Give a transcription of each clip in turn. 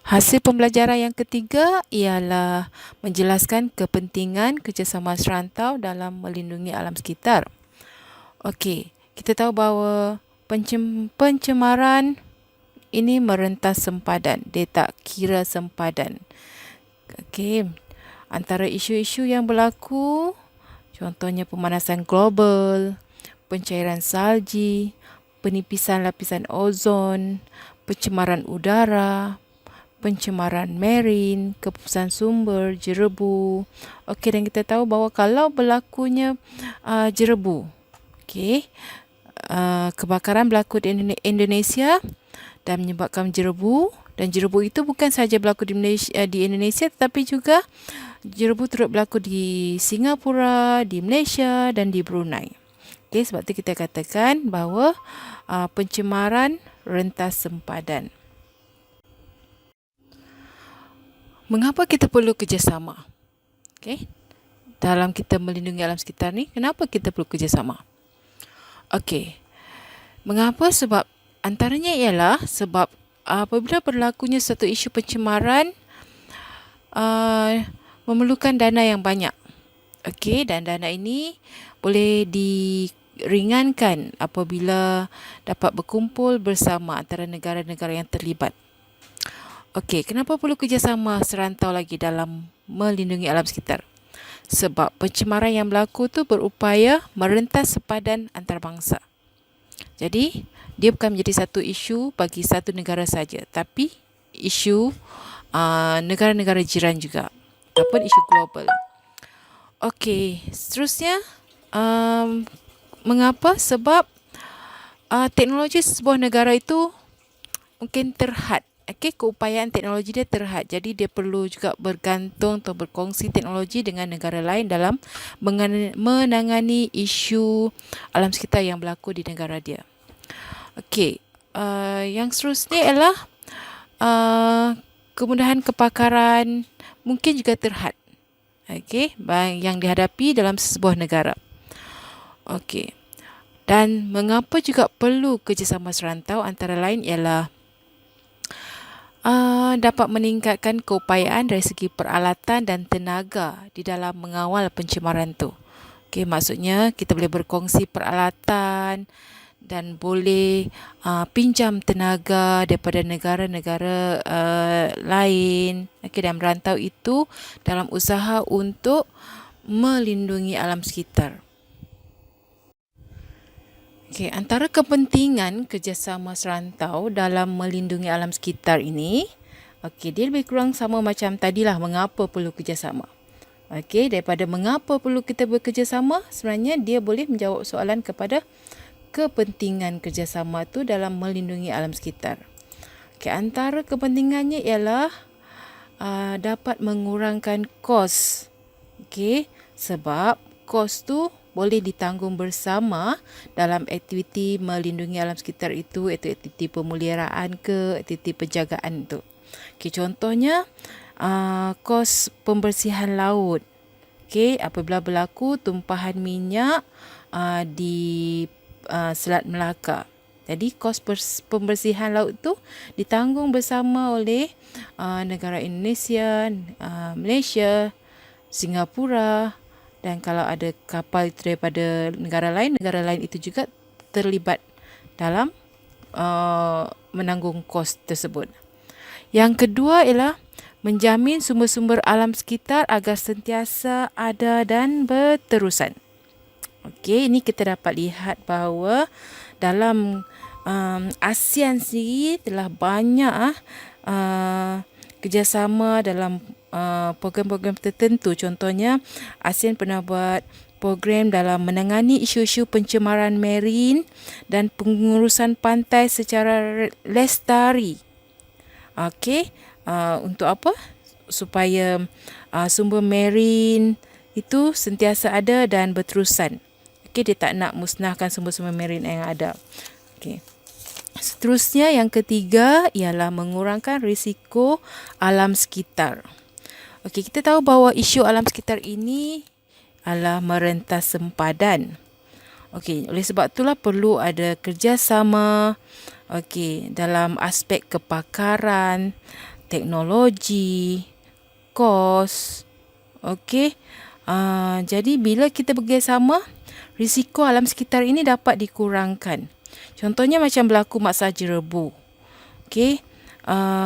Hasil pembelajaran yang ketiga ialah menjelaskan kepentingan kerjasama serantau dalam melindungi alam sekitar. Okey, kita tahu bahawa pencemaran ini merentas sempadan, dia tak kira sempadan. Okey, antara isu-isu yang berlaku, contohnya pemanasan global, pencairan salji, penipisan lapisan ozon, pencemaran udara, pencemaran marin, keputusan sumber, jerebu. Okey, dan kita tahu bahawa kalau berlakunya jerebu, okey, kebakaran berlaku di Indonesia dan menyebabkan jerebu, dan jerebu itu bukan sahaja berlaku di Indonesia tetapi juga jerebu turut berlaku di Singapura, di Malaysia dan di Brunei. Okey, sebab itu kita katakan bahawa pencemaran rentas sempadan. Mengapa kita perlu kerjasama? Okey, dalam kita melindungi alam sekitar ni, kenapa kita perlu kerjasama? Okey, mengapa? Sebab antaranya ialah sebab apabila berlakunya satu isu pencemaran memerlukan dana yang banyak. Okey, dan dana ini boleh diringankan apabila dapat berkumpul bersama antara negara-negara yang terlibat. Okey, kenapa perlu kerjasama serantau lagi dalam melindungi alam sekitar? Sebab pencemaran yang berlaku tu berupaya merentas sempadan antarabangsa. Jadi, dia bukan menjadi satu isu bagi satu negara saja, tapi isu negara-negara jiran juga, ataupun isu global. Okey, seterusnya, mengapa? Sebab teknologi sebuah negara itu mungkin terhad. Okey, keupayaan teknologi dia terhad. Jadi dia perlu juga bergantung atau berkongsi teknologi dengan negara lain dalam menangani isu alam sekitar yang berlaku di negara dia. Okey, yang seterusnya ialah kemudahan kepakaran mungkin juga terhad. Okey, yang dihadapi dalam sebuah negara. Okey. Dan mengapa juga perlu kerjasama serantau antara lain ialah dapat meningkatkan keupayaan dari segi peralatan dan tenaga di dalam mengawal pencemaran tu. Okey, maksudnya kita boleh berkongsi peralatan dan boleh pinjam tenaga daripada negara-negara lain. Okey, dan merantau itu dalam usaha untuk melindungi alam sekitar. Okey, antara kepentingan kerjasama serantau dalam melindungi alam sekitar ini, okey, dia lebih kurang sama macam tadilah mengapa perlu kerjasama. Okey, daripada mengapa perlu kita bekerjasama, sebenarnya dia boleh menjawab soalan kepada kepentingan kerjasama tu dalam melindungi alam sekitar. Okey, antara kepentingannya ialah dapat mengurangkan kos. Okey, sebab kos tu boleh ditanggung bersama dalam aktiviti melindungi alam sekitar itu, iaitu aktiviti pemeliharaan ke aktiviti penjagaan tu. Okey, contohnya kos pembersihan laut. Okey, apabila berlaku tumpahan minyak di Selat Melaka. Jadi kos pembersihan laut tu ditanggung bersama oleh negara Indonesia, Malaysia, Singapura, dan kalau ada kapal daripada negara lain itu juga terlibat dalam menanggung kos tersebut. Yang kedua ialah menjamin sumber-sumber alam sekitar agar sentiasa ada dan berterusan. Okey, ini kita dapat lihat bahawa dalam ASEAN sendiri telah banyak kerjasama dalam program-program tertentu. Contohnya, ASEAN pernah buat program dalam menangani isu-isu pencemaran marin dan pengurusan pantai secara lestari. Okey, untuk apa? Supaya sumber marin itu sentiasa ada dan berterusan. Okey, dia tak nak musnahkan sumber-sumber marin yang ada. Okey. Seterusnya, yang ketiga ialah mengurangkan risiko alam sekitar. Okey, kita tahu bahawa isu alam sekitar ini adalah merentas sempadan. Okey, oleh sebab itulah perlu ada kerjasama dalam aspek kepakaran, teknologi, kos. Okey. Jadi bila kita bekerjasama, risiko alam sekitar ini dapat dikurangkan. Contohnya macam berlaku masalah jerebu. Okey.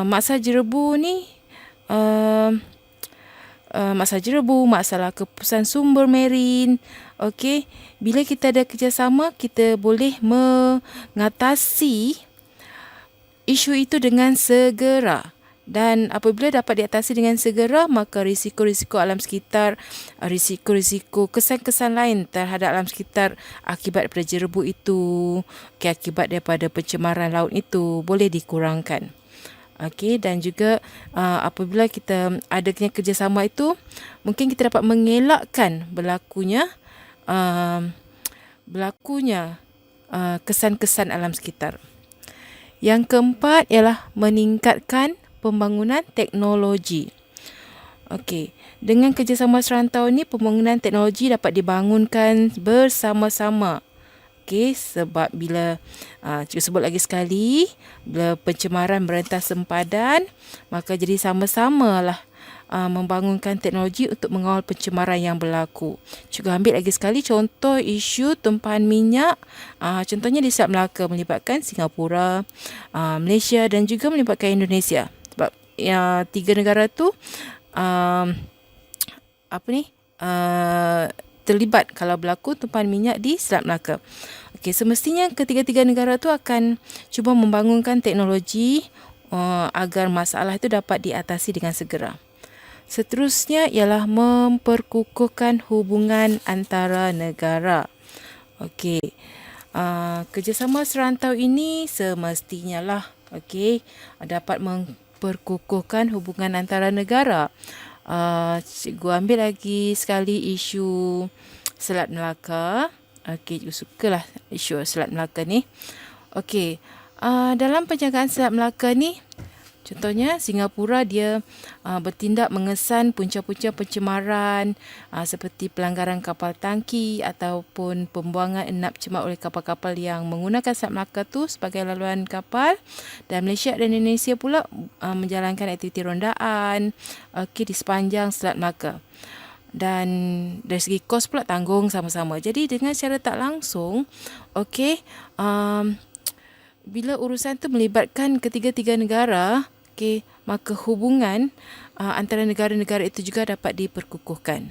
Masalah jerebu ni masalah jerebu, masalah kepusan sumber marin. Okey, bila kita ada kerjasama, kita boleh mengatasi isu itu dengan segera. Dan apabila dapat diatasi dengan segera, maka risiko-risiko alam sekitar, risiko-risiko kesan-kesan lain terhadap alam sekitar akibat daripada jerebu itu, akibat daripada pencemaran laut itu boleh dikurangkan. Okey, dan juga apabila kita adanya kerjasama itu, mungkin kita dapat mengelakkan berlakunya kesan-kesan alam sekitar. Yang keempat ialah meningkatkan pembangunan teknologi. Okey, dengan kerjasama serantau ini, pembangunan teknologi dapat dibangunkan bersama-sama. Okey, sebab bila cikgu sebut lagi sekali, bila pencemaran berentas sempadan, maka jadi sama-samalah membangunkan teknologi untuk mengawal pencemaran yang berlaku. Cikgu ambil lagi sekali contoh isu tumpahan minyak. Contohnya di Selat Melaka melibatkan Singapura, Malaysia dan juga melibatkan Indonesia. Sebab tiga negara tu terlibat kalau berlaku tumpahan minyak di Selat Melaka. Okey, semestinya ketiga-tiga negara tu akan cuba membangunkan teknologi agar masalah itu dapat diatasi dengan segera. Seterusnya ialah memperkukuhkan hubungan antara negara. Okey, kerjasama serantau ini semestinya lah dapat memperkukuhkan hubungan antara negara. Cikgu ambil lagi sekali isu Selat Melaka. Okey, cikgu sukalah isu Selat Melaka ni. Okey, dalam penjagaan Selat Melaka ni, contohnya Singapura dia bertindak mengesan punca-punca pencemaran seperti pelanggaran kapal tangki ataupun pembuangan enap cemat oleh kapal-kapal yang menggunakan Selat Melaka tu sebagai laluan kapal. Dan Malaysia dan Indonesia pula menjalankan aktiviti rondaan di sepanjang Selat Melaka. Dan dari segi kos pula tanggung sama-sama. Jadi dengan cara tak langsung, bila urusan tu melibatkan ketiga-tiga negara, maka hubungan antara negara-negara itu juga dapat diperkukuhkan.